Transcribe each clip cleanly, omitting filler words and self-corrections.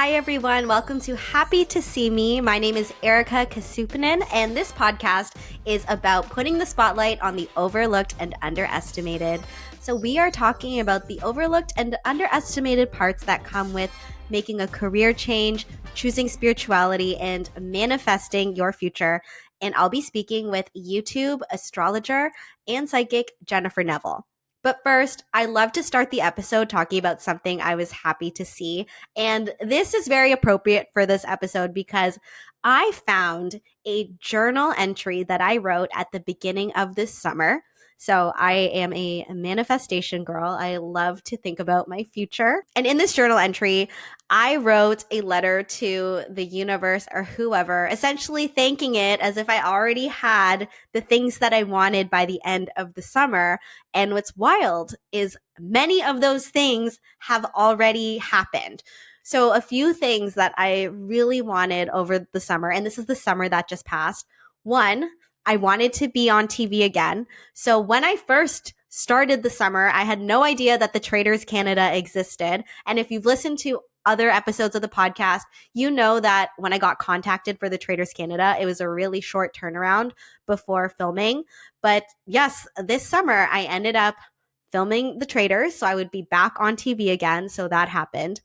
Hi, everyone. Welcome to Happy to See Me. My name is Erika Casupanan, and this podcast is about putting the spotlight on the overlooked and underestimated. So we are talking about the overlooked and underestimated parts that come with making a career change, choosing spirituality, and manifesting your future. And I'll be speaking with YouTube astrologer and psychic Jennifer Neville. But first, I love to start the episode talking about something I was happy to see. And this is very appropriate for this episode because I found a journal entry that I wrote at the beginning of this summer. So I am a manifestation girl. I love to think about my future. And in this journal entry, I wrote a letter to the universe or whoever, essentially thanking it as if I already had the things that I wanted by the end of the summer. And what's wild is many of those things have already happened. So a few things that I really wanted over the summer, and this is the summer that just passed. One, I wanted to be on TV again. So when I first started the summer, I had no idea that the Traders Canada existed. And if you've listened to other episodes of the podcast, you know that when I got contacted for the Traders Canada, it was a really short turnaround before filming. But yes, this summer I ended up filming the Traders, so I would be back on TV again. So that happened.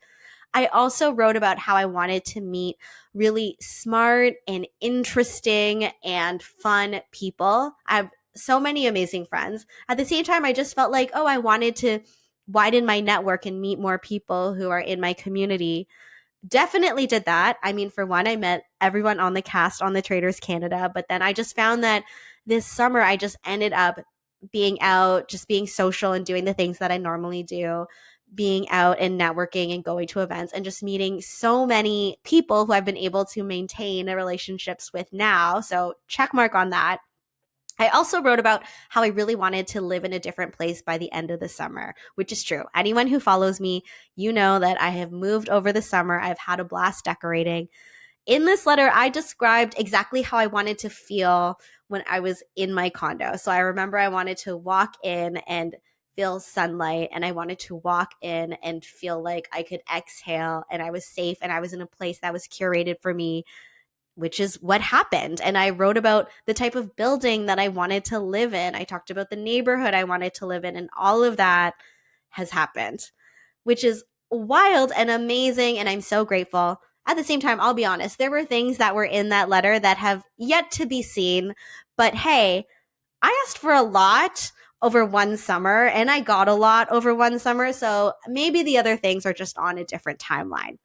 I also wrote about how I wanted to meet really smart and interesting and fun people. I have so many amazing friends. At the same time, I just felt like, I wanted to widen my network and meet more people who are in my community. Definitely did that. I mean, for one, I met everyone on the cast on the Traders Canada, but then I just found that this summer I just ended up being out, just being social and doing the things that I normally do, being out and networking and going to events and just meeting so many people who I've been able to maintain relationships with now. So check mark on that. I also wrote about how I really wanted to live in a different place by the end of the summer, which is true. Anyone who follows me, you know that I have moved over the summer. I've had a blast decorating. In this letter, I described exactly how I wanted to feel when I was in my condo. So I remember I wanted to walk in and feel sunlight, and I wanted to walk in and feel like I could exhale and I was safe and I was in a place that was curated for me, which is what happened. And I wrote about the type of building that I wanted to live in. I talked about the neighborhood I wanted to live in, and all of that has happened, which is wild and amazing. And I'm so grateful. At the same time, I'll be honest, there were things that were in that letter that have yet to be seen. But hey, I asked for a lot over one summer and I got a lot over one summer. So maybe the other things are just on a different timeline.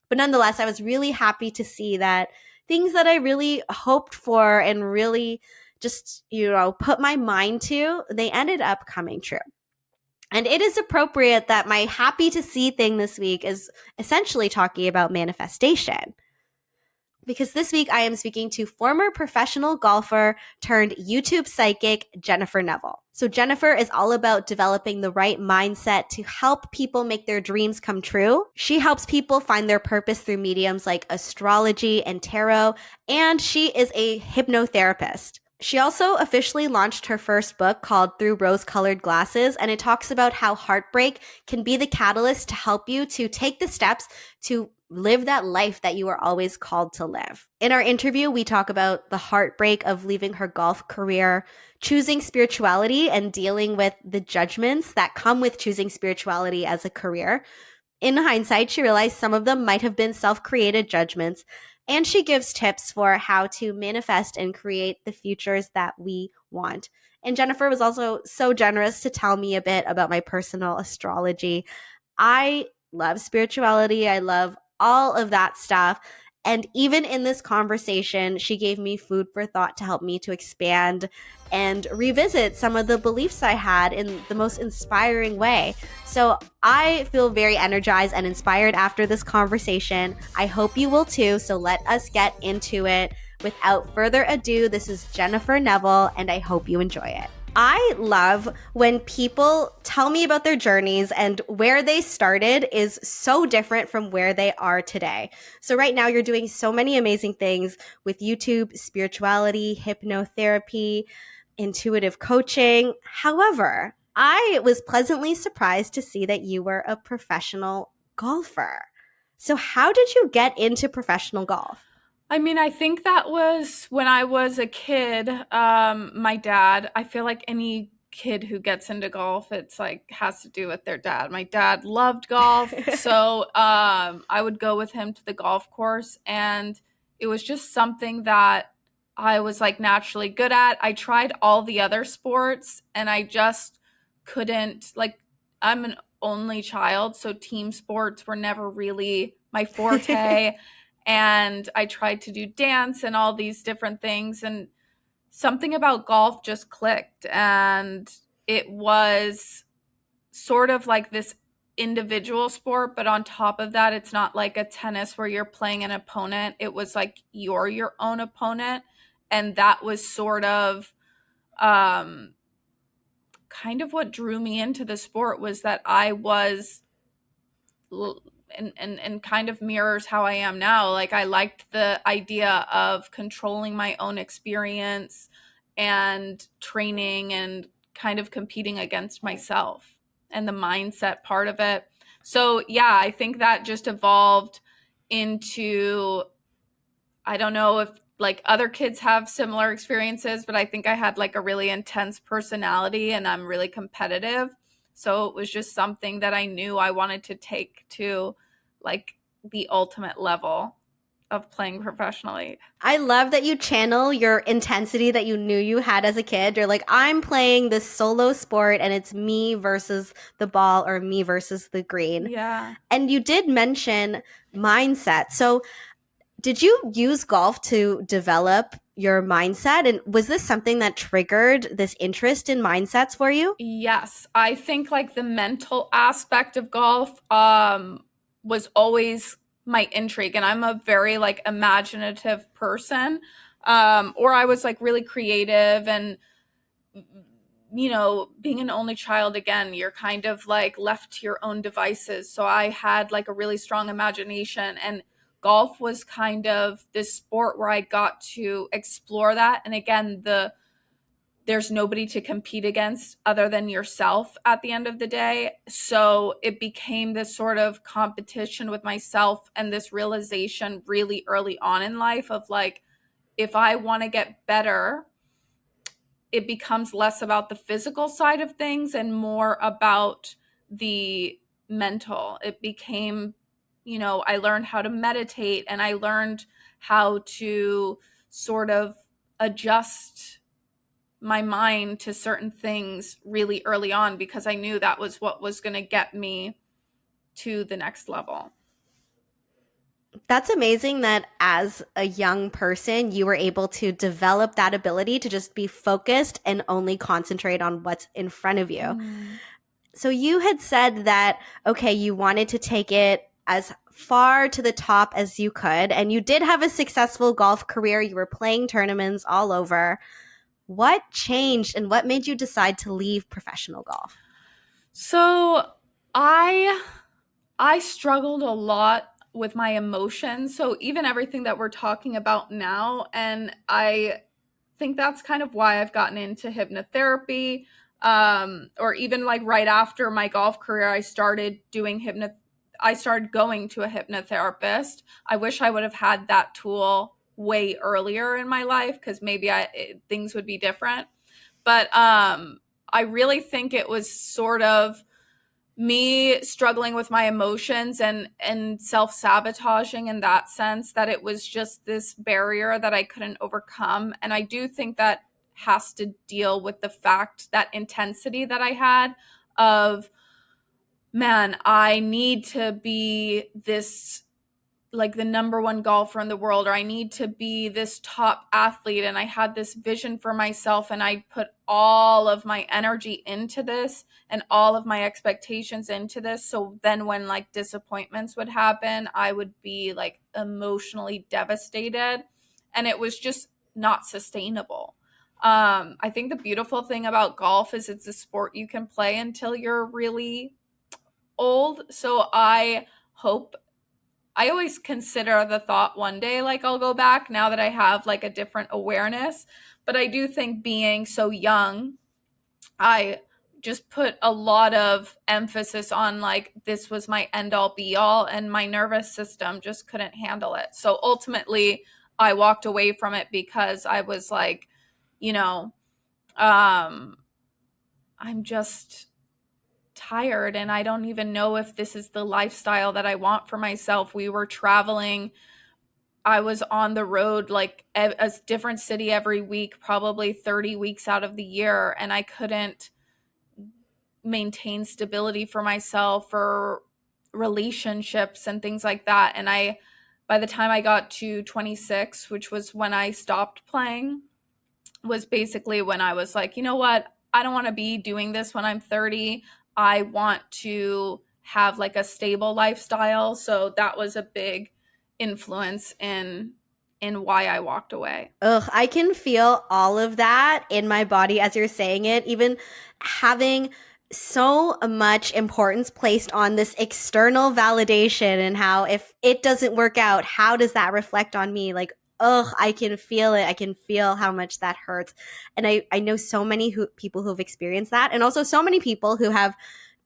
But nonetheless, I was really happy to see that things that I really hoped for and really just, put my mind to, they ended up coming true. And it is appropriate that my happy to see thing this week is essentially talking about manifestation. Because this week I am speaking to former professional golfer turned YouTube psychic Jennifer Neville. So Jennifer is all about developing the right mindset to help people make their dreams come true. She helps people find their purpose through mediums like astrology and tarot, and she is a hypnotherapist. She also officially launched her first book called Through Rose-Colored Glasses, and it talks about how heartbreak can be the catalyst to help you to take the steps to live that life that you are always called to live. In our interview, we talk about the heartbreak of leaving her golf career, choosing spirituality, and dealing with the judgments that come with choosing spirituality as a career. In hindsight, she realized some of them might have been self-created judgments, and she gives tips for how to manifest and create the futures that we want. And Jennifer was also so generous to tell me a bit about my personal astrology. I love spirituality. I love all of that stuff. And even in this conversation, she gave me food for thought to help me to expand and revisit some of the beliefs I had in the most inspiring way. So I feel very energized and inspired after this conversation. I hope you will too. So let us get into it. Without further ado, this is Jennifer Neville, and I hope you enjoy it. I love when people tell me about their journeys, and where they started is so different from where they are today. So right now you're doing so many amazing things with YouTube, spirituality, hypnotherapy, intuitive coaching. However, I was pleasantly surprised to see that you were a professional golfer. So how did you get into professional golf? I mean, I think that was when I was a kid. My dad, I feel like any kid who gets into golf, it's like has to do with their dad. My dad loved golf. So I would go with him to the golf course, and it was just something that I was like naturally good at. I tried all the other sports and I just couldn't, like, I'm an only child, so team sports were never really my forte. And I tried to do dance and all these different things, and something about golf just clicked, and it was sort of like this individual sport, but on top of that, it's not like a tennis where you're playing an opponent. It was like you're your own opponent, and that was sort of um kind of what drew me into the sport, was that I was and kind of mirrors how I am now. Like, I liked the idea of controlling my own experience and training and kind of competing against myself and the mindset part of it. So, yeah, I think that just evolved into, I don't know if like other kids have similar experiences, but I think I had like a really intense personality and I'm really competitive. So it was just something that I knew I wanted to take to like the ultimate level of playing professionally. I love that you channel your intensity that you knew you had as a kid. You're like, I'm playing this solo sport and it's me versus the ball or me versus the green. Yeah. And you did mention mindset. So, did you use golf to develop your mindset? And was this something that triggered this interest in mindsets for you? Yes, I think like the mental aspect of golf was always my intrigue, and I'm a very like imaginative person. Or I was like really creative, and being an only child, again, you're kind of like left to your own devices. So I had like a really strong imagination, and golf was kind of this sport where I got to explore that. And again, there's nobody to compete against other than yourself at the end of the day. So it became this sort of competition with myself, and this realization really early on in life of like, if I want to get better, it becomes less about the physical side of things and more about the mental. It became, I learned how to meditate, and I learned how to sort of adjust my mind to certain things really early on, because I knew that was what was going to get me to the next level. That's amazing that as a young person, you were able to develop that ability to just be focused and only concentrate on what's in front of you. Mm. So you had said that, okay, you wanted to take it as far to the top as you could, and you did have a successful golf career. You were playing tournaments all over. What changed and what made you decide to leave professional golf? So I struggled a lot with my emotions. So even everything that we're talking about now, and I think that's kind of why I've gotten into hypnotherapy. Or even like right after my golf career, I started going to a hypnotherapist. I wish I would have had that tool way earlier in my life, because maybe things would be different. But I really think it was sort of me struggling with my emotions and self-sabotaging in that sense, that it was just this barrier that I couldn't overcome. And I do think that has to deal with the fact, that intensity that I had of, man, I need to be this, like the number one golfer in the world, or I need to be this top athlete. And I had this vision for myself, and I put all of my energy into this and all of my expectations into this. So then when like disappointments would happen, I would be like emotionally devastated, and it was just not sustainable. I think the beautiful thing about golf is it's a sport you can play until you're really old. So hope I always consider the thought one day, like I'll go back, now that I have like a different awareness. But I do think being so young, I just put a lot of emphasis on like this was my end all be all, and my nervous system just couldn't handle it. So ultimately I walked away from it because I was like, you know, I'm just tired and I don't even know if this is the lifestyle that I want for myself. We were traveling. I was on the road like a different city every week, probably 30 weeks out of the year, and I couldn't maintain stability for myself or relationships and things like that. And by the time I got to 26, which was when I stopped playing, was basically when I was like, you know what? I don't want to be doing this when I'm 30. I want to have like a stable lifestyle. So that was a big influence in why I walked away. Ugh, I can feel all of that in my body as you're saying it, even having so much importance placed on this external validation and how if it doesn't work out, how does that reflect on me? Like, ugh, I can feel it. I can feel how much that hurts. And I know so many people who've experienced that, and also so many people who have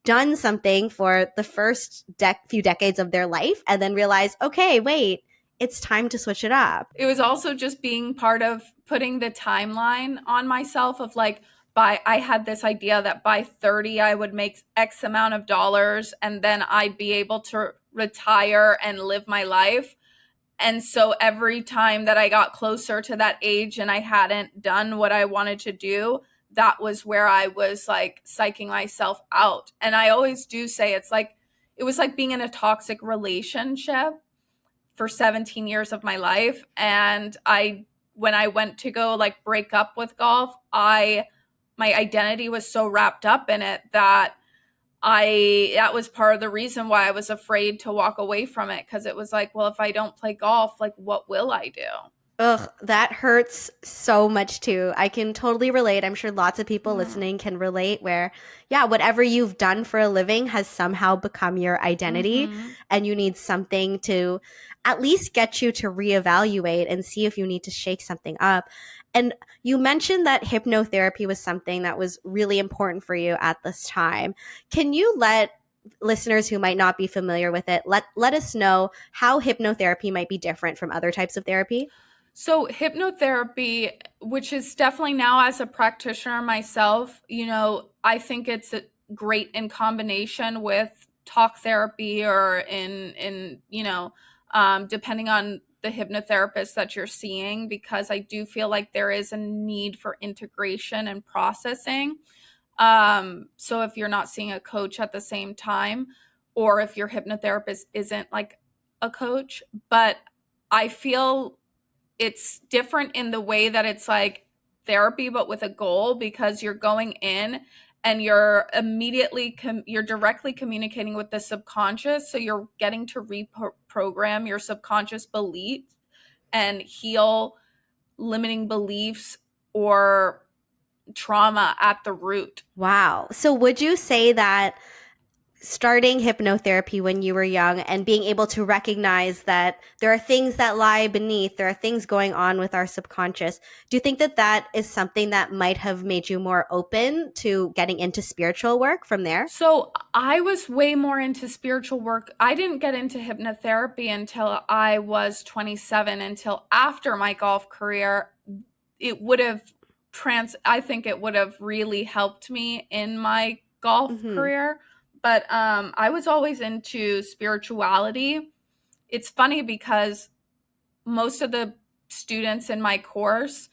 done something for the first few decades of their life and then realize, okay, wait, it's time to switch it up. It was also just being part of putting the timeline on myself of like, I had this idea that by 30 I would make X amount of dollars and then I'd be able to retire and live my life. And so every time that I got closer to that age and I hadn't done what I wanted to do, that was where I was like psyching myself out. And I always do say it was like being in a toxic relationship for 17 years of my life. And when I went to go like break up with golf, my identity was so wrapped up in it that that was part of the reason why I was afraid to walk away from it. Cause it was like, well, if I don't play golf, like what will I do? Ugh, that hurts so much too. I can totally relate. I'm sure lots of people listening can relate where, yeah, whatever you've done for a living has somehow become your identity, and you need something to at least get you to reevaluate and see if you need to shake something up. And you mentioned that hypnotherapy was something that was really important for you at this time. Can you let listeners who might not be familiar with it, let us know how hypnotherapy might be different from other types of therapy? So hypnotherapy, which is definitely now as a practitioner myself, I think it's great in combination with talk therapy or depending on the hypnotherapist that you're seeing, because I do feel like there is a need for integration and processing. So if you're not seeing a coach at the same time, or if your hypnotherapist isn't like a coach, but I feel it's different in the way that it's like therapy, but with a goal, because you're going in and you're you're directly communicating with the subconscious. So you're getting to reprogram your subconscious beliefs and heal limiting beliefs or trauma at the root. Wow. So would you say that starting hypnotherapy when you were young and being able to recognize that there are things that lie beneath, there are things going on with our subconscious, do you think that that is something that might have made you more open to getting into spiritual work from there? So I was way more into spiritual work. I didn't get into hypnotherapy until I was 27, until after my golf career. It would have I think it would have really helped me in my golf career. But I was always into spirituality. It's funny because most of the students in my course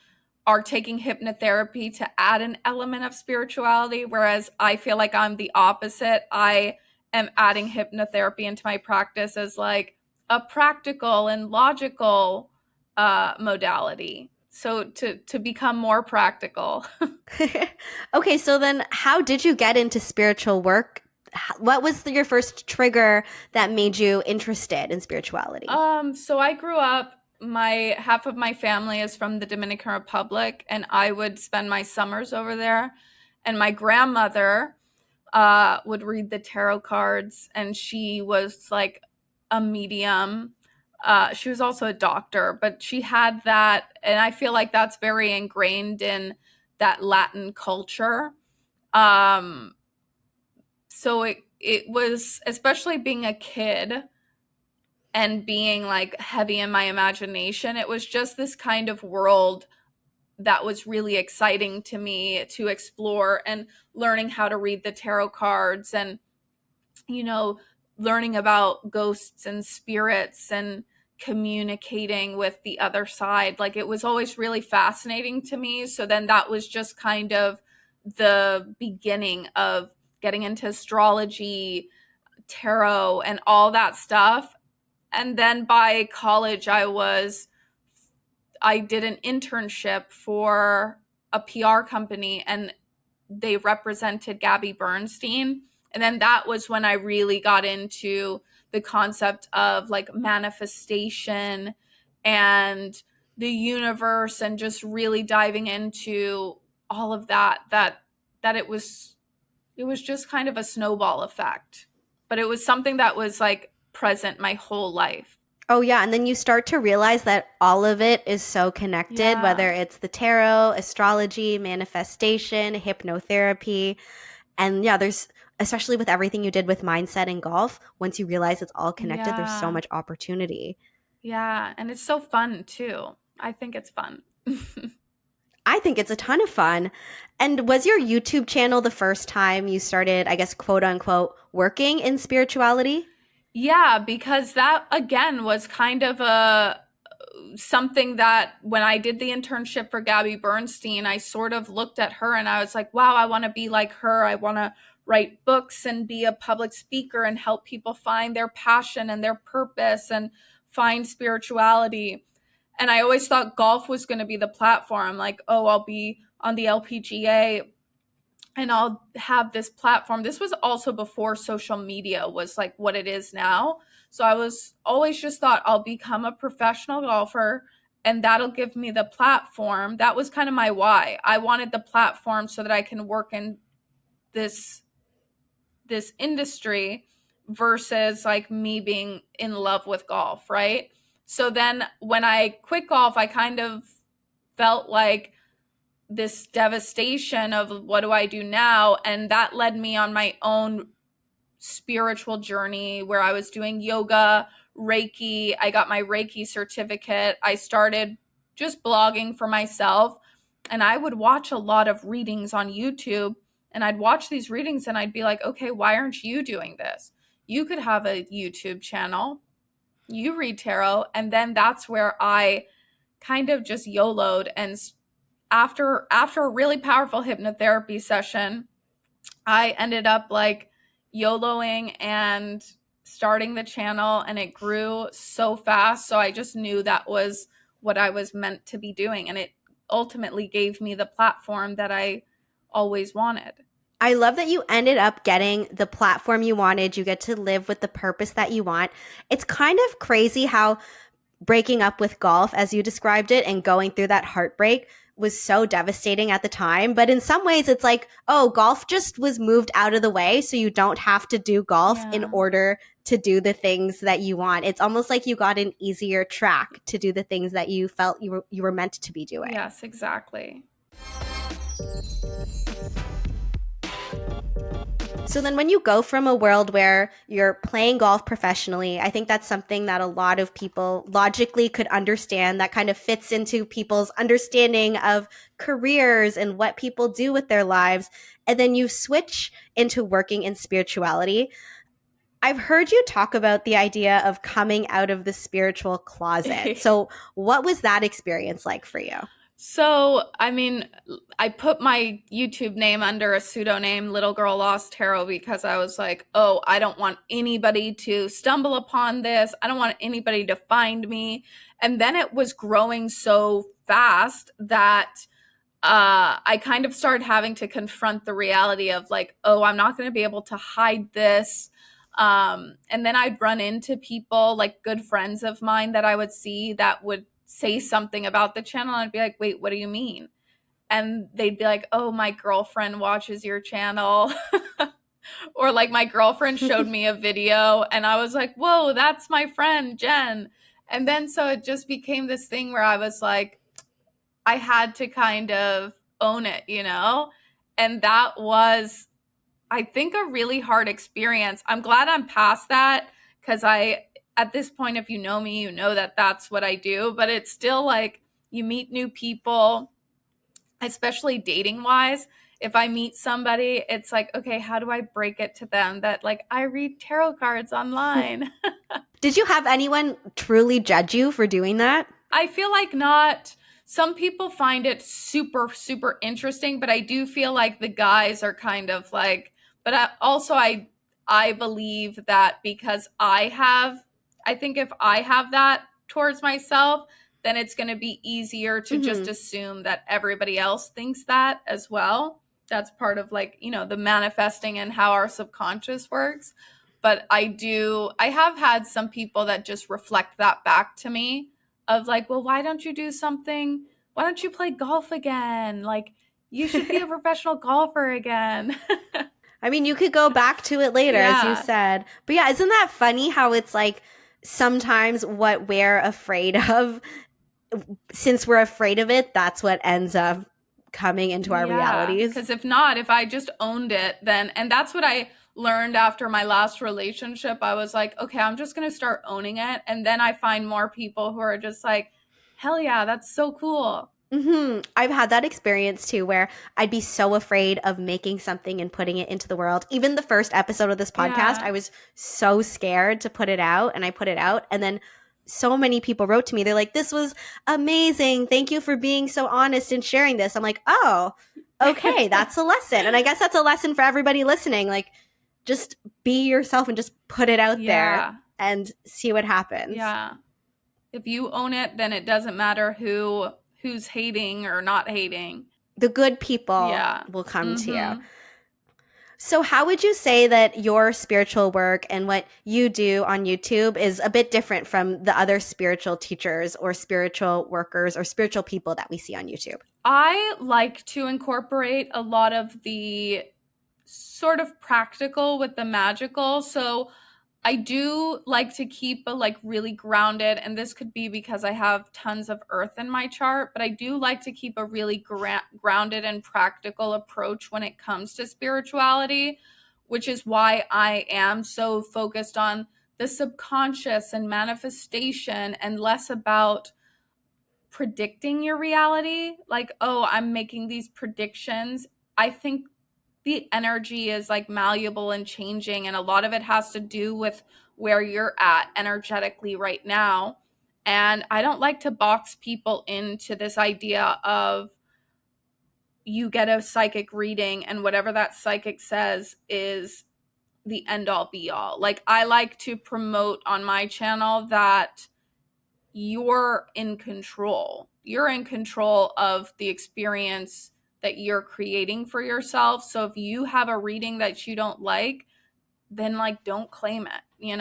are taking hypnotherapy to add an element of spirituality, whereas I feel like I'm the opposite. I am adding hypnotherapy into my practice as like a practical and logical modality. So to become more practical. Okay, so then how did you get into spiritual work? What was your first trigger that made you interested in spirituality? So I grew up, half of my family is from the Dominican Republic, and I would spend my summers over there. And my grandmother would read the tarot cards, and she was like a medium. She was also a doctor, but she had that, and I feel like that's very ingrained in that Latin culture. So it was, especially being a kid and being like heavy in my imagination, it was just this kind of world that was really exciting to me to explore, and learning how to read the tarot cards, and learning about ghosts and spirits and communicating with the other side. Like, it was always really fascinating to me. So then that was just kind of the beginning of getting into astrology, tarot, and all that stuff. And then by college, I did an internship for a PR company, and they represented Gabby Bernstein. And then that was when I really got into the concept of like manifestation and the universe, and just really diving into all of that it was just kind of a snowball effect. But it was something that was like present my whole life. Oh, yeah. And then you start to realize that all of it is so connected, Yeah. whether it's the tarot, astrology, manifestation, hypnotherapy. And yeah, there's, especially with everything you did with mindset and golf, once you realize it's all connected, there's so Yeah. much opportunity. Yeah. And it's so fun too. I think it's fun. I think it's a ton of fun. And was your YouTube channel the first time you started, I guess, quote unquote, working in spirituality? Yeah, because that again was kind of a something that when I did the internship for Gabby Bernstein, I sort of looked at her and I was like, wow, I want to be like her. I want to write books and be a public speaker and help people find their passion and their purpose and find spirituality. And I always thought golf was going to be the platform. Like, oh, I'll be on the LPGA and I'll have this platform. This was also before social media was like what it is now. So I was always just thought I'll become a professional golfer and that'll give me the platform. That was kind of my why. I wanted the platform so that I can work in this industry versus like me being in love with golf, right? So then when I quit golf, I kind of felt like this devastation of what do I do now? And that led me on my own spiritual journey where I was doing yoga, Reiki. I got my Reiki certificate. I started just blogging for myself. And I would watch a lot of readings on YouTube. And I'd watch these readings and I'd be like, okay, why aren't you doing this? You could have a YouTube channel. You read tarot. And then that's where I kind of just YOLO'd. And after a really powerful hypnotherapy session, I ended up like YOLOing and starting the channel, and it grew so fast. So I just knew that was what I was meant to be doing. And it ultimately gave me the platform that I always wanted. I love that you ended up getting the platform you wanted. You get to live with the purpose that you want. It's kind of crazy how breaking up with golf, as you described it, and going through that heartbreak was so devastating at the time. But in some ways, it's like, oh, golf just was moved out of the way. So you don't have to do golf in order to do the things that you want. It's almost like you got an easier track to do the things that you felt you were meant to be doing. Yes, exactly. So then when you go from a world where you're playing golf professionally, I think that's something that a lot of people logically could understand, that kind of fits into people's understanding of careers and what people do with their lives. And then you switch into working in spirituality. I've heard you talk about the idea of coming out of the spiritual closet. So what was that experience like for you? So, I mean, I put my YouTube name under a pseudonym, Little Girl Lost Tarot, because I was like, oh, I don't want anybody to stumble upon this. I don't want anybody to find me. And then it was growing so fast that I kind of started having to confront the reality of like, oh, I'm not going to be able to hide this. And then I'd run into people, like good friends of mine that I would see that would say something about the channel. And I'd be like, wait, what do you mean? And they'd be like, oh, my girlfriend watches your channel. Or like my girlfriend showed me a video and I was like, whoa, that's my friend, Jen. And then so it just became this thing where I was like, I had to kind of own it, you know? And that was, I think, a really hard experience. I'm glad I'm past that, because at this point, if you know me, you know that that's what I do. But it's still like, you meet new people, especially dating wise. If I meet somebody, it's like, okay, how do I break it to them that like I read tarot cards online? Did you have anyone truly judge you for doing that? I feel like not. Some people find it super, super interesting, but I do feel like the guys are kind of like, but I believe that because I think if I have that towards myself, then it's going to be easier to just assume that everybody else thinks that as well. That's part of like, the manifesting and how our subconscious works. But I have had some people that just reflect that back to me of like, well, why don't you do something? Why don't you play golf again? Like, you should be a professional golfer again. I mean, you could go back to it later, as you said. But yeah, isn't that funny how it's like sometimes what we're afraid of, since we're afraid of it, that's what ends up coming into our realities? Because if I just owned it, then, and that's what I learned after my last relationship. I was like, okay, I'm just going to start owning it. And then I find more people who are just like, hell yeah, that's so cool. I've had that experience too, where I'd be so afraid of making something and putting it into the world. Even the first episode of this podcast, I was so scared to put it out, and I put it out. And then so many people wrote to me. They're like, this was amazing. Thank you for being so honest and sharing this. I'm like, oh, okay, that's a lesson. And I guess that's a lesson for everybody listening. Like, just be yourself and just put it out there and see what happens. Yeah. If you own it, then it doesn't matter who's hating or not hating. The good people will come to you. So how would you say that your spiritual work and what you do on YouTube is a bit different from the other spiritual teachers or spiritual workers or spiritual people that we see on YouTube? I like to incorporate a lot of the sort of practical with the magical. So I do like to keep a like really grounded, and this could be because I have tons of earth in my chart, but I do like to keep a really grounded and practical approach when it comes to spirituality, which is why I am so focused on the subconscious and manifestation and less about predicting your reality. Like, oh, I'm making these predictions. I think the energy is like malleable and changing, and a lot of it has to do with where you're at energetically right now. And I don't like to box people into this idea of you get a psychic reading and whatever that psychic says is the end all be all. Like, I like to promote on my channel that you're in control. You're in control of the experience that you're creating for yourself. So if you have a reading that you don't like, then like don't claim it.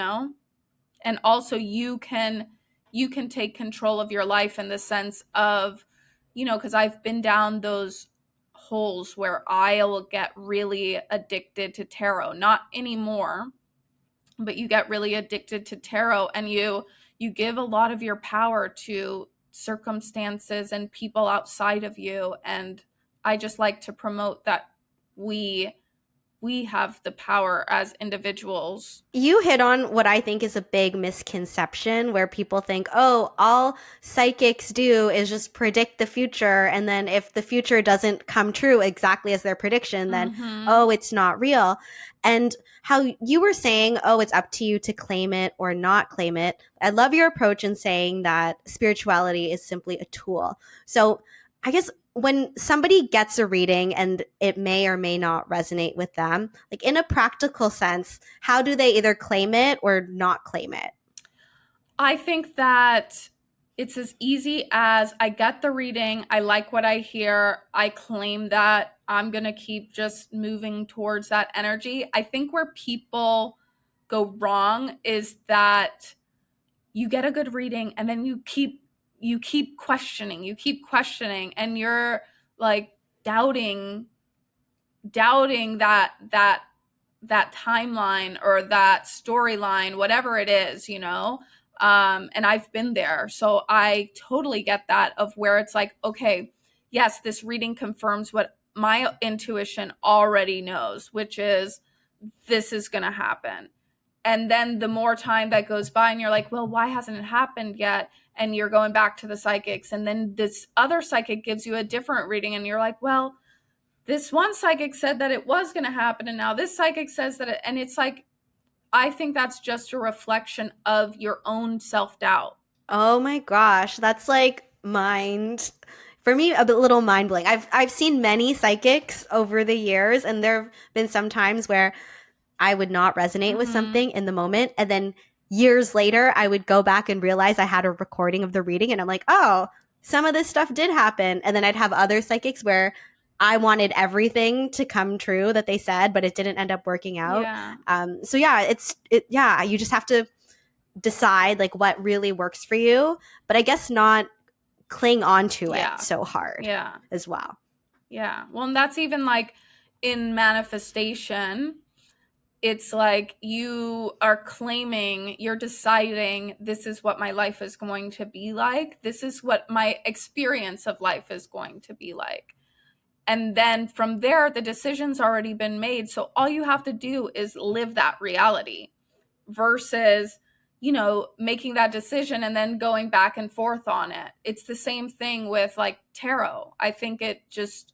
And also you can take control of your life in the sense of, because I've been down those holes where I'll get really addicted to tarot. Not anymore, but you get really addicted to tarot, and you give a lot of your power to circumstances and people outside of you. And I just like to promote that we have the power as individuals. You hit on what I think is a big misconception, where people think, oh, all psychics do is just predict the future. And then if the future doesn't come true exactly as their prediction, then, oh, it's not real. And how you were saying, oh, it's up to you to claim it or not claim it. I love your approach in saying that spirituality is simply a tool. So I guess when somebody gets a reading and it may or may not resonate with them, like in a practical sense, how do they either claim it or not claim it? I think that it's as easy as I get the reading, I like what I hear, I claim that, I'm going to keep just moving towards that energy. I think where people go wrong is that you get a good reading and then you keep questioning, and you're like doubting that timeline or that storyline, whatever it is, and I've been there. So I totally get that, of where it's like, okay, yes, this reading confirms what my intuition already knows, which is this is going to happen. And then the more time that goes by and you're like, well, why hasn't it happened yet? And you're going back to the psychics. And then this other psychic gives you a different reading. And you're like, well, this one psychic said that it was going to happen. And now this psychic says that and it's like, I think that's just a reflection of your own self-doubt. Oh my gosh, that's like for me a little mind blowing. I've seen many psychics over the years, and there have been some times where I would not resonate with something in the moment, and then years later I would go back and realize I had a recording of the reading, and I'm like, oh, some of this stuff did happen. And then I'd have other psychics where I wanted everything to come true that they said, but it didn't end up working out. So yeah, you just have to decide like what really works for you, but I guess not cling on to it so hard as well. Yeah. Well, and that's even like in manifestation, it's like you are claiming, you're deciding this is what my life is going to be like. This is what my experience of life is going to be like. And then from there, the decision's already been made. So all you have to do is live that reality versus, making that decision and then going back and forth on it. It's the same thing with like tarot. I think it just,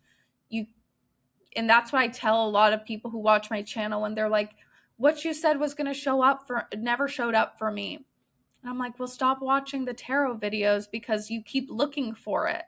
and that's what I tell a lot of people who watch my channel when they're like, what you said was going to show up never showed up for me. And I'm like, well, stop watching the tarot videos because you keep looking for it.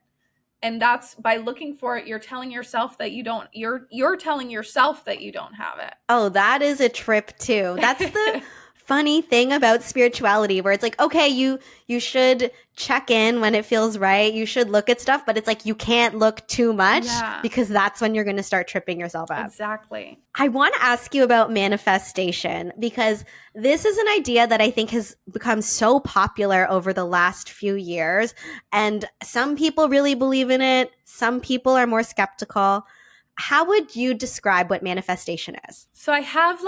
And that's by looking for it, you're telling yourself that you don't, you're telling yourself that you don't have it. Oh, that is a trip too. That's the funny thing about spirituality, where it's like, okay, you should check in when it feels right. You should look at stuff, but it's like you can't look too much because that's when you're going to start tripping yourself up. Exactly. I want to ask you about manifestation, because this is an idea that I think has become so popular over the last few years. And some people really believe in it. Some people are more skeptical. How would you describe what manifestation is? So I have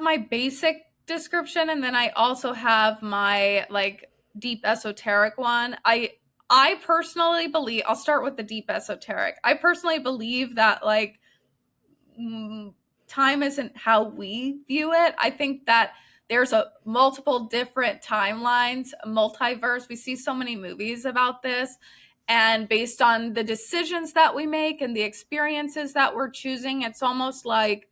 my basic description, and then I also have my like deep esoteric one. I personally believe, I'll start with the deep esoteric. I personally believe that like time isn't how we view it. I think that there's multiple different timelines, multiverse. We see so many movies about this. And based on the decisions that we make and the experiences that we're choosing, it's almost like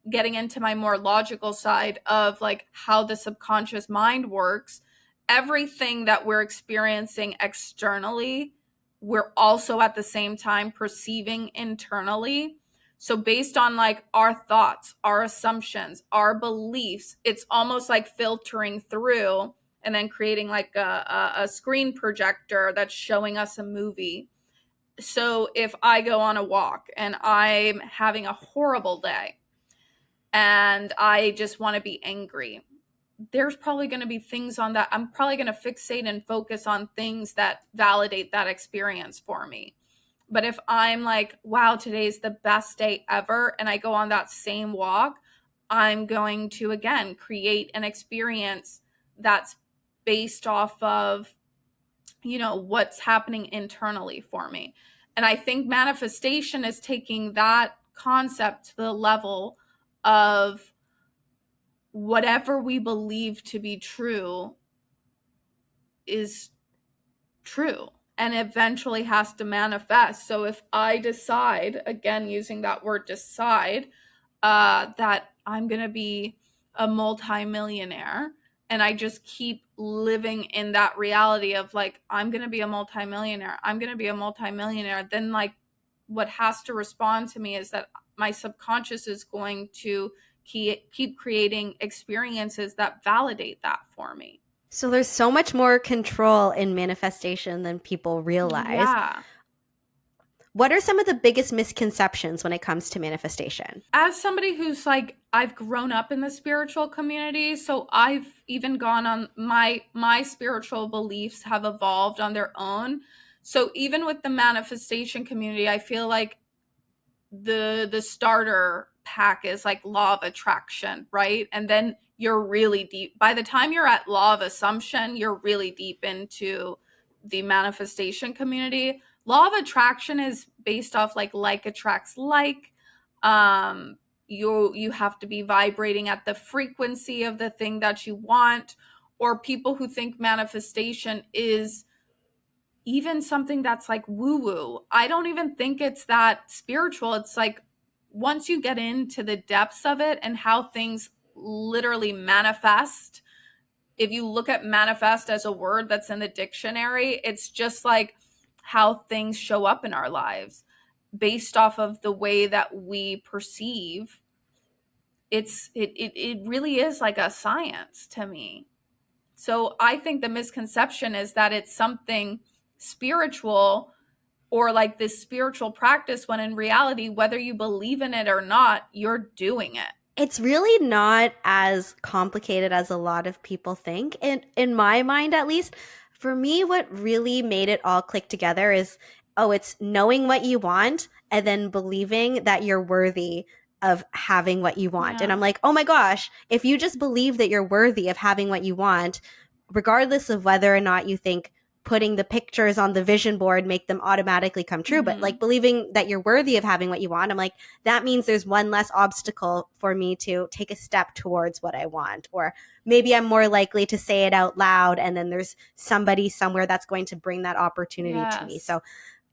getting into my more logical side of like how the subconscious mind works. Everything that we're experiencing externally, we're also at the same time perceiving internally. So based on like our thoughts, our assumptions, our beliefs, it's almost like filtering through and then creating like a screen projector that's showing us a movie. So if I go on a walk and I'm having a horrible day and I just want to be angry, there's probably going to be things on that. I'm probably going to fixate and focus on things that validate that experience for me. But if I'm like, wow, today's the best day ever, and I go on that same walk, I'm going to, again, create an experience that's based off of, what's happening internally for me. And I think manifestation is taking that concept to the level of whatever we believe to be true is true and eventually has to manifest. So if I decide, again, using that word decide, that I'm going to be a multimillionaire, and I just keep living in that reality of like, I'm going to be a multimillionaire, then like what has to respond to me is that my subconscious is going to keep creating experiences that validate that for me. So there's so much more control in manifestation than people realize. Yeah. What are some of the biggest misconceptions when it comes to manifestation? As somebody who's like, I've grown up in the spiritual community, so I've even gone on my spiritual beliefs have evolved on their own. So even with the manifestation community, I feel like the starter pack is like law of attraction, right? And then you're really deep. By the time you're at law of assumption, you're really deep into the manifestation community. Law of attraction is based off like attracts like. You have to be vibrating at the frequency of the thing that you want. Or people who think manifestation is even something that's like woo woo. I don't even think it's that spiritual. It's like once you get into the depths of it and how things literally manifest, if you look at manifest as a word that's in the dictionary, it's just like how things show up in our lives based off of the way that we perceive. It really is like a science to me. So I think the misconception is that it's something spiritual or like this spiritual practice, when in reality, whether you believe in it or not, you're doing it. It's really not as complicated as a lot of people think. And in my mind, at least, for me, what really made it all click together is, oh, it's knowing what you want and then believing that you're worthy of having what you want. Yeah. And I'm like, oh my gosh, if you just believe that you're worthy of having what you want, regardless of whether or not you think putting the pictures on the vision board make them automatically come true, but like believing that you're worthy of having what you want, I'm like, that means there's one less obstacle for me to take a step towards what I want. Or maybe I'm more likely to say it out loud, and then there's somebody somewhere that's going to bring that opportunity to me. So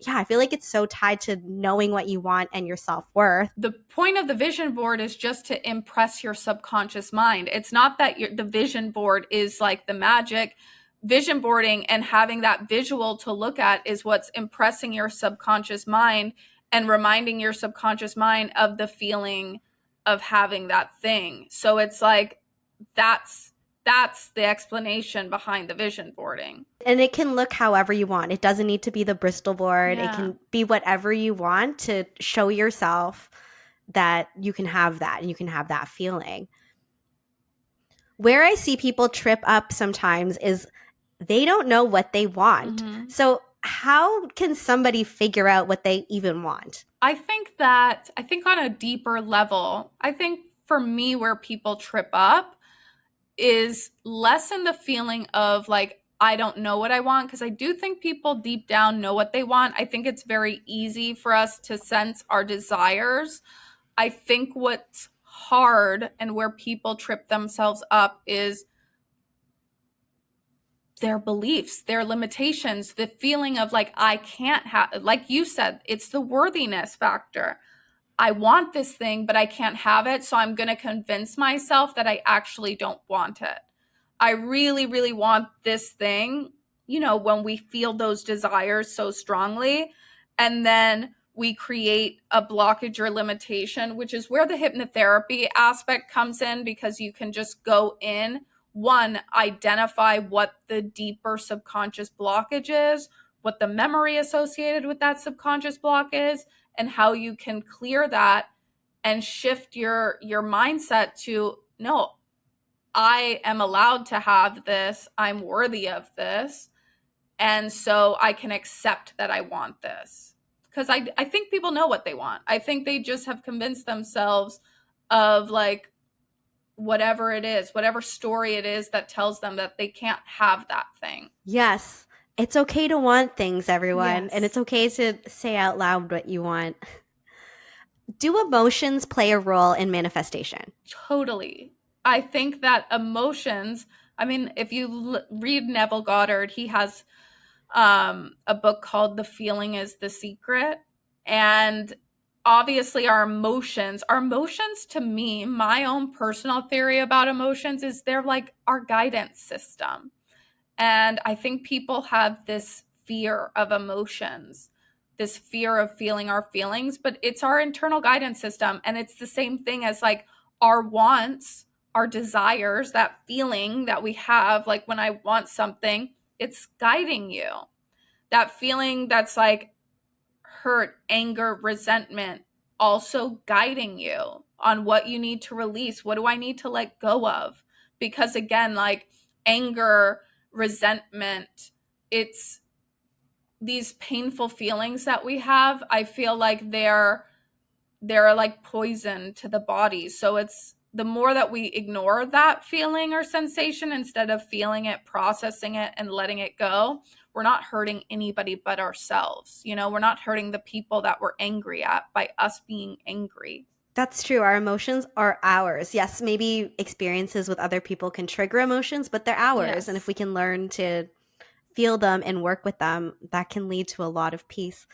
yeah, I feel like it's so tied to knowing what you want and your self-worth. The point of the vision board is just to impress your subconscious mind. It's not that the vision board is like the magic. Vision boarding and having that visual to look at is what's impressing your subconscious mind and reminding your subconscious mind of the feeling of having that thing. So it's like that's the explanation behind the vision boarding. And it can look however you want. It doesn't need to be the Bristol board. It can be whatever you want to show yourself that you can have that and you can have that feeling. Where I see people trip up sometimes is they don't know what they want. So how can somebody figure out what they even want? I think on a deeper level, I think for me where people trip up is less in the feeling of like, I don't know what I want, because I do think people deep down know what they want. I think it's very easy for us to sense our desires. I think what's hard and where people trip themselves up is their beliefs, their limitations, the feeling of like, I can't have, like you said, it's the worthiness factor. I want this thing, but I can't have it. So I'm going to convince myself that I actually don't want it. I really, really want this thing, when we feel those desires so strongly. And then we create a blockage or limitation, which is where the hypnotherapy aspect comes in, because you can just go in, one, identify what the deeper subconscious blockage is, what the memory associated with that subconscious block is, and how you can clear that and shift your mindset to, no, I am allowed to have this. I'm worthy of this. And so I can accept that I want this. Because I think people know what they want. I think they just have convinced themselves of like whatever it is, whatever story it is that tells them that they can't have that thing. Yes. It's okay to want things, everyone. Yes. And it's okay to say out loud what you want. Do emotions play a role in manifestation? Totally. I think that emotions, I mean, if you read Neville Goddard, he has a book called The Feeling is the Secret. And obviously our emotions to me, my own personal theory about emotions is they're like our guidance system. And I think people have this fear of emotions, this fear of feeling our feelings, but it's our internal guidance system. And it's the same thing as like our wants, our desires, that feeling that we have, like when I want something, it's guiding you. That feeling that's like hurt, anger, resentment, also guiding you on what you need to release. What do I need to let go of? Because again, like anger, resentment, it's these painful feelings that we have. I feel like they're like poison to the body. So it's the more that we ignore that feeling or sensation instead of feeling it, processing it, and letting it go, we're not hurting anybody but ourselves. You know, we're not hurting the people that we're angry at by us being angry. That's true. Our emotions are ours. Yes, maybe experiences with other people can trigger emotions, but they're ours. Yes. And if we can learn to feel them and work with them, that can lead to a lot of peace.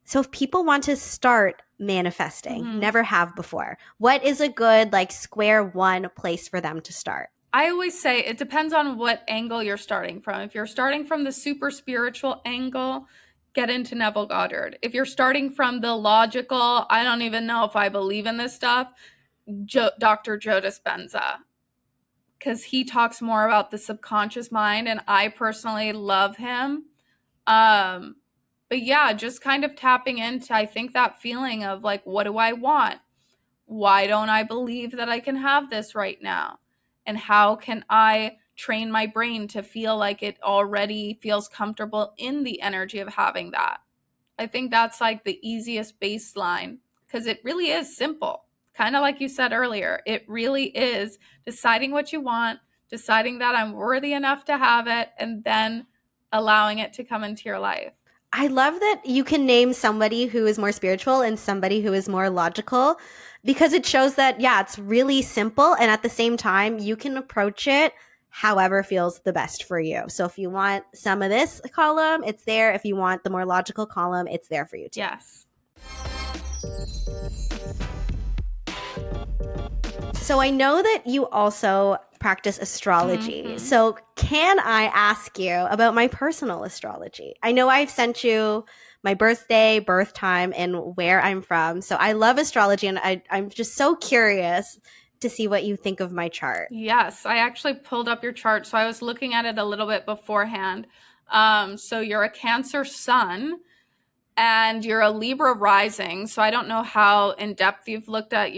So if people want to start manifesting, never have before, what is a good like square one place for them to start? I always say it depends on what angle you're starting from. If you're starting from the super spiritual angle, get into Neville Goddard. If you're starting from the logical, I don't even know if I believe in this stuff, Dr. Joe Dispenza, because he talks more about the subconscious mind, and I personally love him. But yeah, just kind of tapping into, I think, that feeling of like, what do I want? Why don't I believe that I can have this right now? And how can I train my brain to feel like it already feels comfortable in the energy of having that? I think that's like the easiest baseline, because it really is simple. Kind of like you said earlier, it really is deciding what you want, deciding that I'm worthy enough to have it, and then allowing it to come into your life. I love that you can name somebody who is more spiritual and somebody who is more logical, because it shows that, yeah, it's really simple. And at the same time, you can approach it however feels the best for you. So if you want some of this column, it's there. If you want the more logical column, it's there for you too. Yes. So I know that you also practice astrology. So can I ask you about my personal astrology? I know I've sent you my birthday, birth time, and where I'm from. So I love astrology, and I'm just so curious to see what you think of my chart. Yes, I actually pulled up your chart, so I was looking at it a little bit beforehand. So you're a Cancer sun, and you're a Libra rising. So I don't know how in depth you've looked at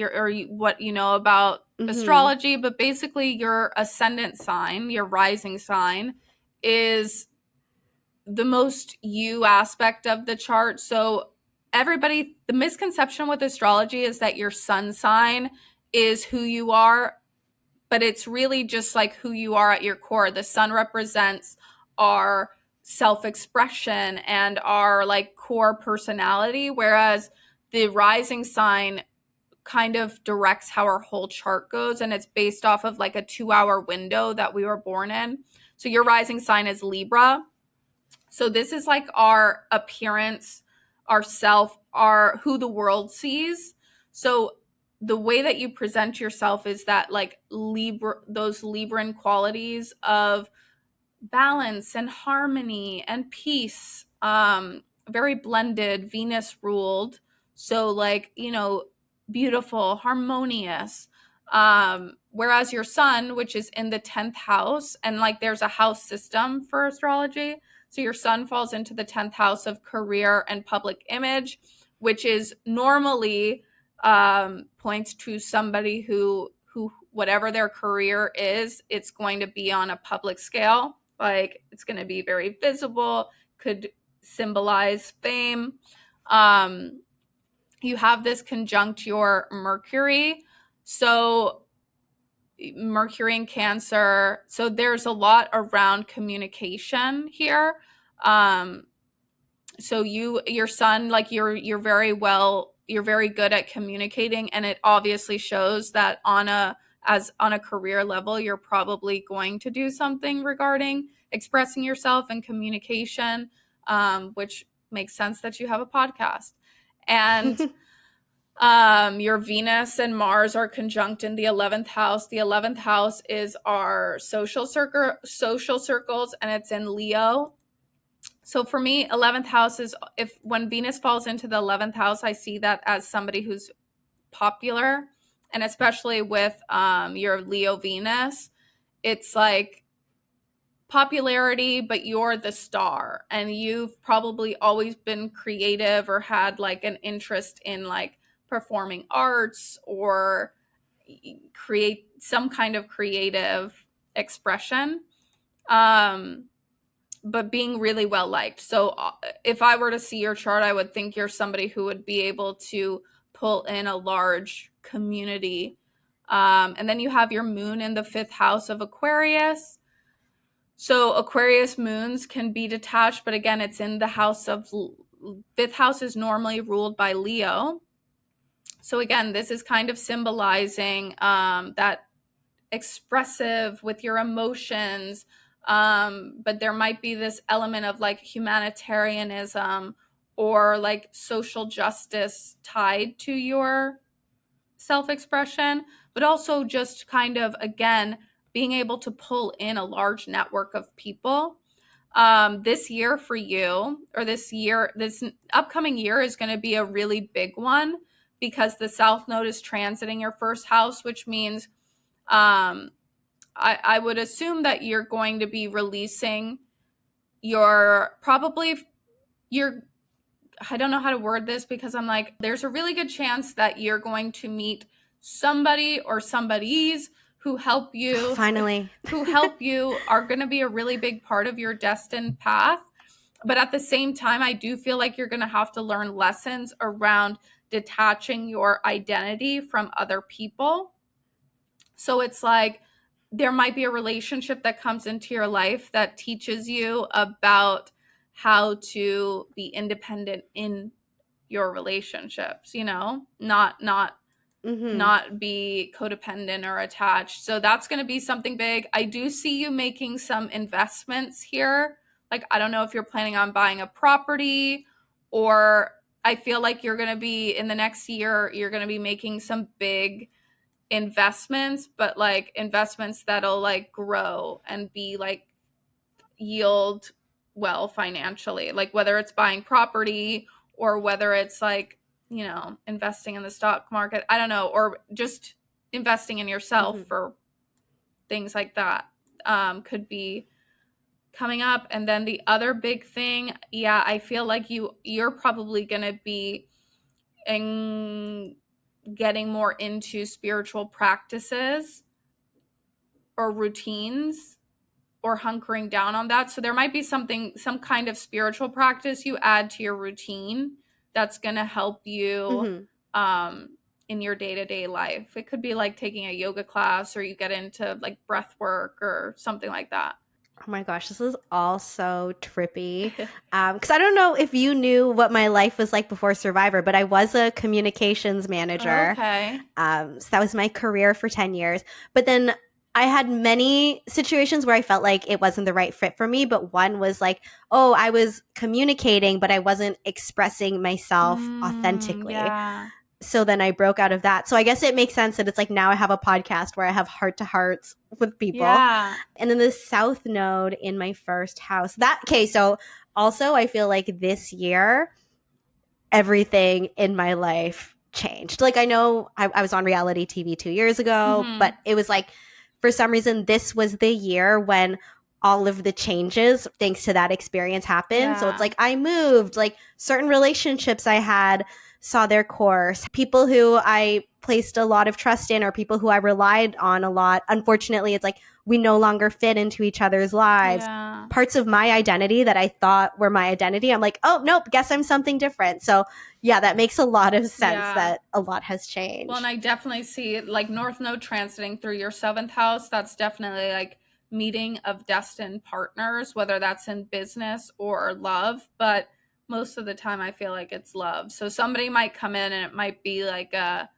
what you know about astrology, but basically your ascendant sign, your rising sign, is the most you aspect of the chart. So the misconception with astrology is that your sun sign is who you are, but it's really just like who you are at your core. The sun represents our self-expression and our like core personality, whereas the rising sign kind of directs how our whole chart goes, and it's based off of like a 2-hour window that we were born in. So your rising sign is Libra. So this is like our appearance, our self, our who the world sees. So the way that you present yourself is that like those Libran qualities of balance and harmony and peace, very blended, Venus ruled. So like, beautiful, harmonious. Whereas your sun, which is in the 10th house, and like there's a house system for astrology. So your sun falls into the 10th house of career and public image, which is normally points to somebody who whatever their career is, it's going to be on a public scale. Like it's going to be very visible, could symbolize fame. You have this conjunct your Mercury. So Mercury in Cancer. So there's a lot around communication here. So your sun, like you're very good at communicating, and it obviously shows that on a career level, you're probably going to do something regarding expressing yourself and communication, which makes sense that you have a podcast. And your Venus and Mars are conjunct in the 11th house. The 11th house is our social circles, and it's in Leo. So for me, 11th house is when Venus falls into the 11th house, I see that as somebody who's popular, and especially with your Leo Venus, it's like popularity, but you're the star, and you've probably always been creative or had like an interest in like performing arts or create some kind of creative expression, but being really well liked. So if I were to see your chart, I would think you're somebody who would be able to pull in a large community And then you have your moon in the 5th house of Aquarius. So Aquarius moons can be detached, but again, it's in the house of 5th house is normally ruled by Leo. So again, this is kind of symbolizing that expressive with your emotions, but there might be this element of like humanitarianism or like social justice tied to your self-expression, but also just kind of, again, being able to pull in a large network of people. This year for you, or this upcoming year is going to be a really big one because the South Node is transiting your 1st house, which means I would assume that you're going to be releasing I don't know how to word this because I'm like, there's a really good chance that you're going to meet somebody or somebodies who help you. Finally. Who help you are going to be a really big part of your destined path. But at the same time, I do feel like you're going to have to learn lessons around detaching your identity from other people. So it's like there might be a relationship that comes into your life that teaches you about how to be independent in your relationships, not be codependent or attached. So that's going to be something big. I do see you making some investments here. Like, I don't know if you're planning on buying a property, or I feel like you're going to be in the next year, you're going to be making some big investments, but like investments that'll like grow and be like yield well financially, like whether it's buying property or whether it's like, investing in the stock market, I don't know, or just investing in yourself for things like that, could be coming up. And then the other big thing, I feel like you're probably going to be getting more into spiritual practices or routines, or hunkering down on that. So there might be some kind of spiritual practice you add to your routine that's going to help you in your day-to-day life. It could be like taking a yoga class, or you get into like breath work or something like that. Oh my gosh, this is all so trippy. Because I don't know if you knew what my life was like before Survivor, but I was a communications manager. Okay. So that was my career for 10 years. But then I had many situations where I felt like it wasn't the right fit for me. But one was like, I was communicating, but I wasn't expressing myself authentically. Yeah. So then I broke out of that. So I guess it makes sense that it's like now I have a podcast where I have heart-to-hearts with people. Yeah. And then the South Node in my 1st house. So also I feel like this year, everything in my life changed. Like, I know I was on reality TV 2 years ago, but it was like, for some reason, this was the year when all of the changes, thanks to that experience, happened. Yeah. So it's like I moved, like certain relationships I had saw their course. People who I placed a lot of trust in, or people who I relied on a lot, unfortunately, it's like we no longer fit into each other's lives. Yeah. Parts of my identity that I thought were my identity, I'm like, oh, nope, guess I'm something different. So yeah, that makes a lot of sense that a lot has changed. Well, and I definitely see like North Node transiting through your 7th house. That's definitely like meeting of destined partners, whether that's in business or love. But most of the time I feel like it's love. So somebody might come in and it might be like the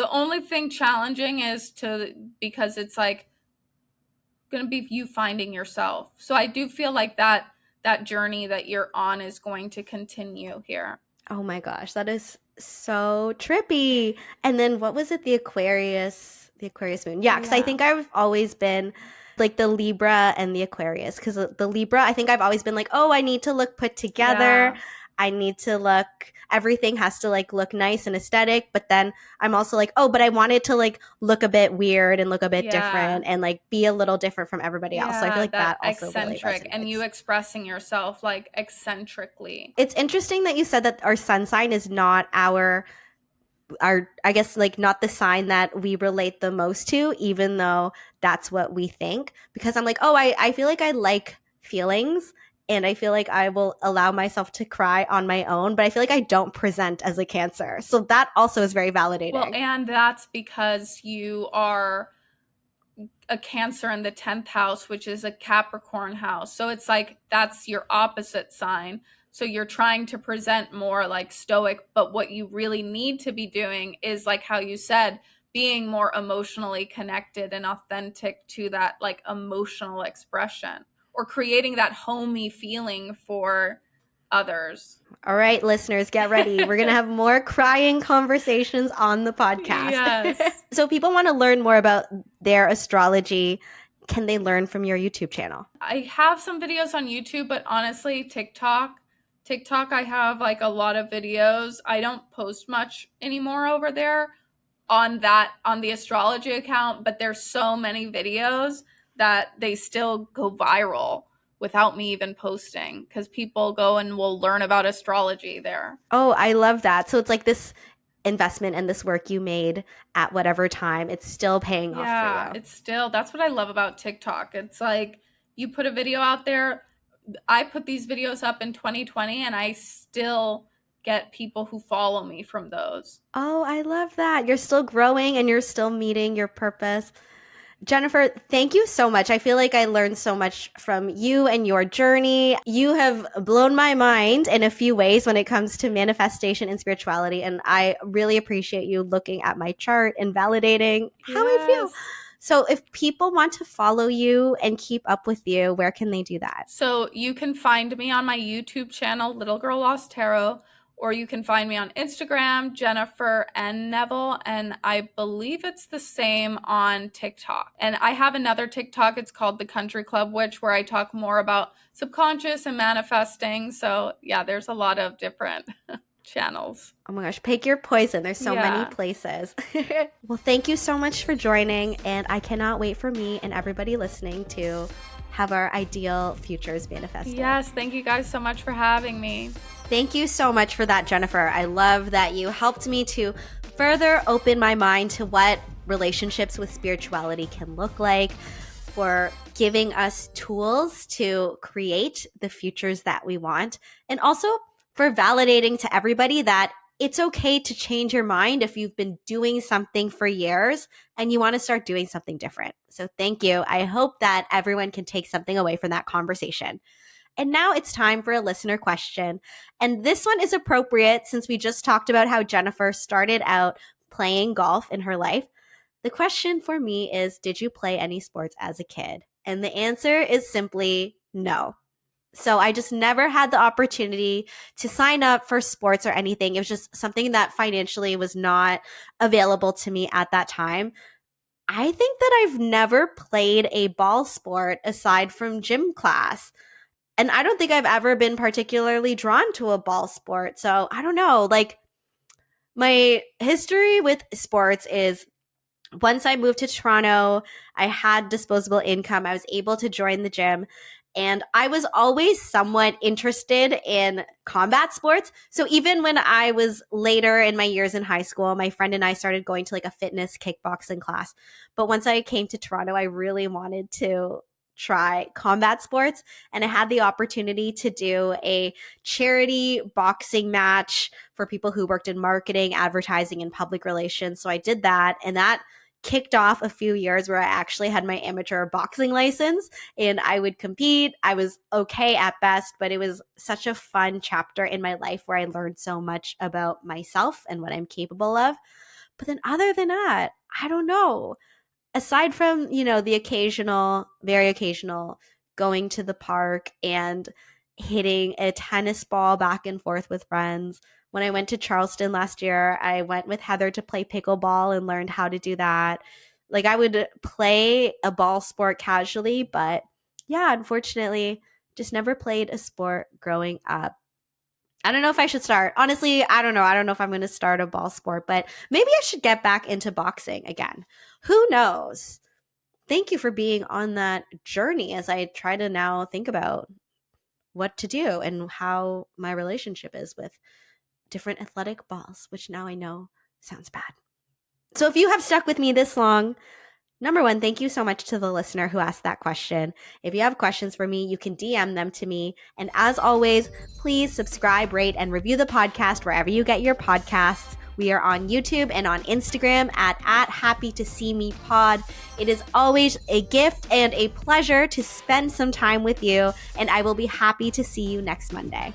only thing challenging is because it's like going to be you finding yourself. So I do feel like that journey that you're on is going to continue here. Oh my gosh, that is so trippy. And then what was it? The Aquarius moon. Yeah, because I think I've always been like the Libra and the Aquarius, because the Libra, I think I've always been like, I need to look put together. Yeah. I need to everything has to like look nice and aesthetic. But then I'm also like, but I want it to like look a bit weird and look a bit different and like be a little different from everybody else. So I feel like that also eccentric, really resonates. And you expressing yourself like eccentrically. It's interesting that you said that our sun sign is not our I guess like not the sign that we relate the most to, even though that's what we think. Because I'm like, I feel like I like feelings and I feel like I will allow myself to cry on my own, but I feel like I don't present as a Cancer. So that also is very validating. Well, and that's because you are a Cancer in the 10th house, which is a Capricorn house. So it's like that's your opposite sign. So you're trying to present more like stoic, but what you really need to be doing is, like how you said, being more emotionally connected and authentic to that like emotional expression, or creating that homey feeling for others. All right, listeners, get ready. We're going to have more crying conversations on the podcast. Yes. So if people want to learn more about their astrology, can they learn from your YouTube channel? I have some videos on YouTube, but honestly, TikTok, I have like a lot of videos. I don't post much anymore over there on the astrology account, but there's so many videos that they still go viral without me even posting, because people go and will learn about astrology there. Oh, I love that. So it's like this investment and this work you made at whatever time, it's still paying off for you. Yeah, it's still, that's what I love about TikTok. It's like you put a video out there. I put these videos up in 2020 and I still get people who follow me from those. Oh, I love that. You're still growing and you're still meeting your purpose. Jennifer, thank you so much. I feel like I learned so much from you and your journey. You have blown my mind in a few ways when it comes to manifestation and spirituality. And I really appreciate you looking at my chart and validating how I feel. So if people want to follow you and keep up with you, where can they do that? So you can find me on my YouTube channel, Little Girl Lost Tarot, or you can find me on Instagram, Jennifer N. Neville, and I believe it's the same on TikTok. And I have another TikTok, it's called The Country Club Witch, where I talk more about subconscious and manifesting. So yeah, there's a lot of different channels. Oh my gosh, pick your poison. There's so many places. Well, thank you so much for joining, and I cannot wait for me and everybody listening to have our ideal futures manifested. Yes, thank you guys so much for having me. Thank you so much for that, Jennifer. I love that you helped me to further open my mind to what relationships with spirituality can look like, for giving us tools to create the futures that we want, and also for validating to everybody that it's okay to change your mind if you've been doing something for years and you want to start doing something different. So thank you. I hope that everyone can take something away from that conversation. And now it's time for a listener question. And this one is appropriate since we just talked about how Jennifer started out playing golf in her life. The question for me is, did you play any sports as a kid? And the answer is simply no. So I just never had the opportunity to sign up for sports or anything. It was just something that financially was not available to me at that time. I think that I've never played a ball sport aside from gym class. And I don't think I've ever been particularly drawn to a ball sport. So I don't know. Like, my history with sports is, once I moved to Toronto, I had disposable income. I was able to join the gym. And I was always somewhat interested in combat sports. So even when I was later in my years in high school, my friend and I started going to like a fitness kickboxing class. But once I came to Toronto, I really wanted to try combat sports. And I had the opportunity to do a charity boxing match for people who worked in marketing, advertising, and public relations. So I did that. And that kicked off a few years where I actually had my amateur boxing license and I would compete. I was okay at best, but it was such a fun chapter in my life where I learned so much about myself and what I'm capable of. But then other than that, I don't know. Aside from, the occasional, very occasional going to the park and hitting a tennis ball back and forth with friends. When I went to Charleston last year, I went with Heather to play pickleball and learned how to do that. Like, I would play a ball sport casually, but yeah, unfortunately, just never played a sport growing up. I don't know if I should start. Honestly, I don't know. I don't know if I'm going to start a ball sport, but maybe I should get back into boxing again. Who knows? Thank you for being on that journey as I try to now think about what to do and how my relationship is with different athletic balls, which now I know sounds bad. So if you have stuck with me this long, Number one, thank you so much to the listener who asked that question. If you have questions for me, you can DM them to me. And as always, please subscribe, rate, and review the podcast wherever you get your podcasts. We are on YouTube and on Instagram at Happy to See Me Pod. It is always a gift and a pleasure to spend some time with you, and I will be happy to see you next Monday.